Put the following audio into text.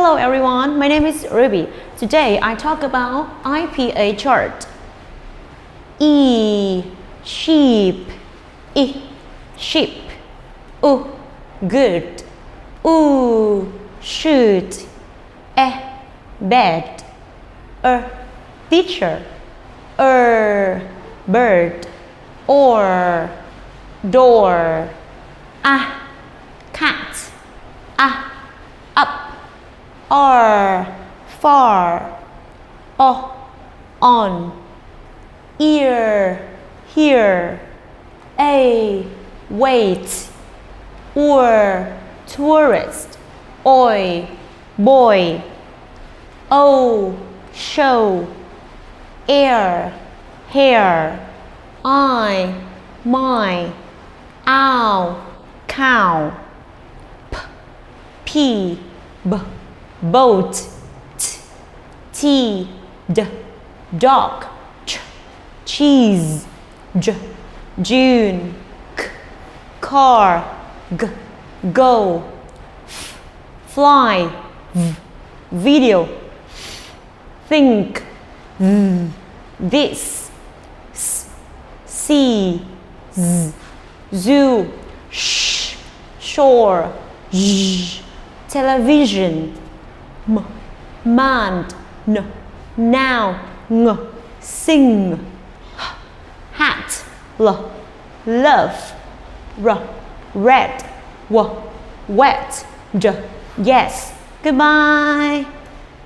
Hello everyone, my name is Ruby. Today I talk about IPA chart. E, sheep. I, sheep. U, good. U, shoot. E, bed. Teacher. Bird. Or, door. Cat. Up. Far. On. Ear, here. Wait. Tourist. Boy. Show. Air, hair. My. Ow, cow. Boat. Dog. Cheese. June. Car. Go. Fly. Video. Think. This. See. Zoo. Shore. Television. Man. Now. Sing. Hat. Love. Red. Wet. Yes. Goodbye.